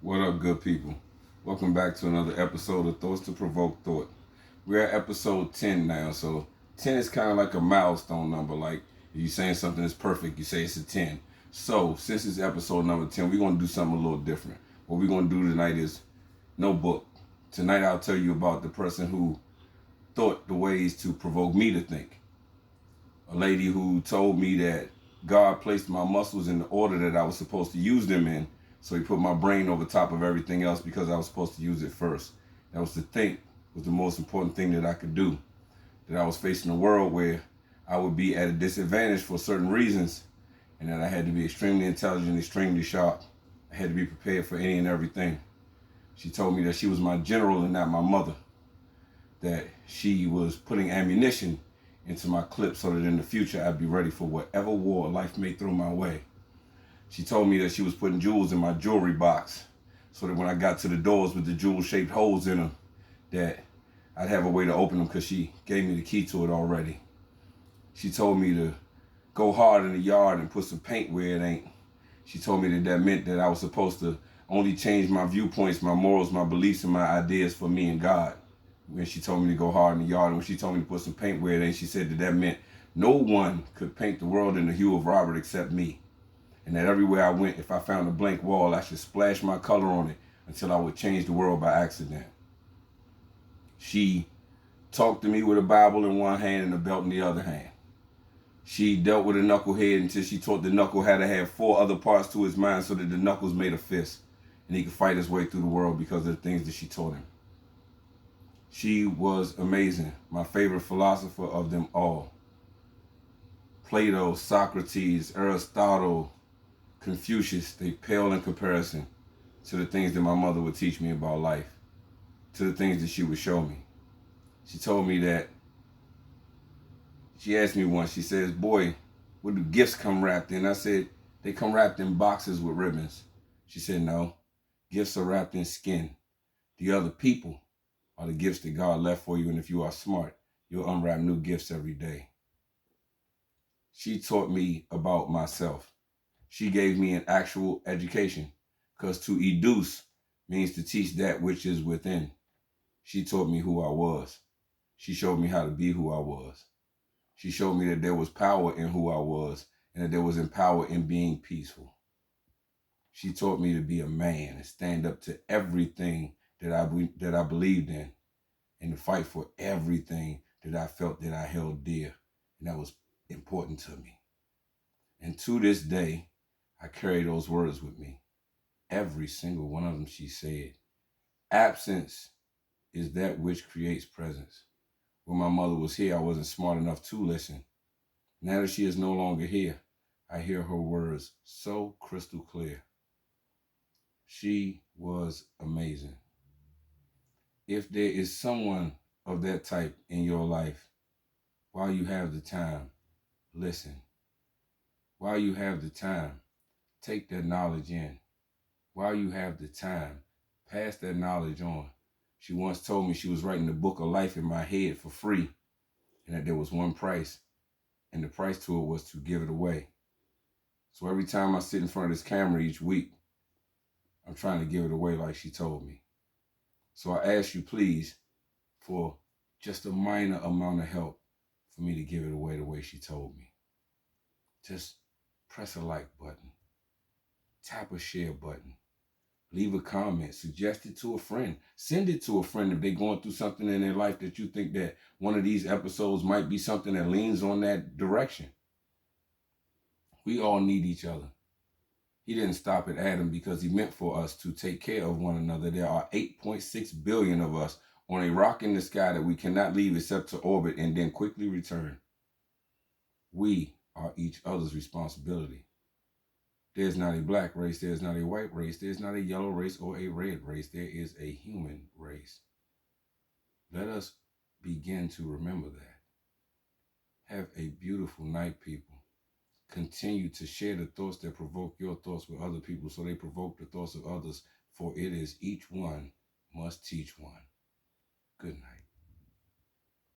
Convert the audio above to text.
What up, good people? Welcome back to another episode of Thoughts to Provoke Thought. We're at episode 10 now, so 10 is kind of like a milestone number. Like, if you're saying something is perfect, you say it's a 10. So, since it's episode number 10, we're going to do something a little different. What we're going to do tonight is no book. Tonight, I'll tell you about the person who thought the ways to provoke me to think. A lady who told me that God placed my muscles in the order that I was supposed to use them in. So he put my brain over top of everything else because I was supposed to use it first. That was to think was the most important thing that I could do. That I was facing a world where I would be at a disadvantage for certain reasons, and that I had to be extremely intelligent, extremely sharp. I had to be prepared for any and everything. She told me that she was my general and not my mother. That she was putting ammunition into my clip so that in the future I'd be ready for whatever war life may throw my way. She told me that she was putting jewels in my jewelry box so that when I got to the doors with the jewel-shaped holes in them, that I'd have a way to open them because she gave me the key to it already. She told me to go hard in the yard and put some paint where it ain't. She told me that that meant that I was supposed to only change my viewpoints, my morals, my beliefs, and my ideas for me and God. When she told me to go hard in the yard, and when she told me to put some paint where it ain't, she said that that meant no one could paint the world in the hue of Robert except me. And that everywhere I went, if I found a blank wall, I should splash my color on it until I would change the world by accident. She talked to me with a Bible in one hand and a belt in the other hand. She dealt with a knucklehead until she taught the knuckle how to have 4 other parts to his mind so that the knuckles made a fist and he could fight his way through the world because of the things that she taught him. She was amazing, my favorite philosopher of them all. Plato, Socrates, Aristotle, Confucius, they pale in comparison to the things that my mother would teach me about life, to the things that she would show me. She told me that, she asked me once, she says, boy, what do gifts come wrapped in? I said, they come wrapped in boxes with ribbons. She said, no, gifts are wrapped in skin. The other people are the gifts that God left for you, and if you are smart, you'll unwrap new gifts every day. She taught me about myself. She gave me an actual education, because to educe means to teach that which is within. She taught me who I was. She showed me how to be who I was. She showed me that there was power in who I was and that there was power in being peaceful. She taught me to be a man and stand up to everything that I believed in and to fight for everything that I felt that I held dear and that was important to me. And to this day, I carry those words with me. Every single one of them, she said. Absence is that which creates presence. When my mother was here, I wasn't smart enough to listen. Now that she is no longer here, I hear her words so crystal clear. She was amazing. If there is someone of that type in your life, while you have the time, listen. While you have the time, take that knowledge in. While you have the time, pass that knowledge on. She once told me she was writing the book of life in my head for free and that there was one price, and the price to it was to give it away. So every time I sit in front of this camera each week, I'm trying to give it away like she told me. So I ask you please for just a minor amount of help for me to give it away the way she told me. Just press a like button, tap a share button, leave a comment, suggest it to a friend, send it to a friend if they're going through something in their life that you think that one of these episodes might be something that leans on that direction. We all need each other. He didn't stop at Adam because he meant for us to take care of one another. There are 8.6 billion of us on a rock in the sky that we cannot leave except to orbit and then quickly return. We are each other's responsibility. There's not a black race, there's not a white race, there's not a yellow race or a red race. There is a human race. Let us begin to remember that. Have a beautiful night, people. Continue to share the thoughts that provoke your thoughts with other people so they provoke the thoughts of others, for it is each one must teach one. Good night.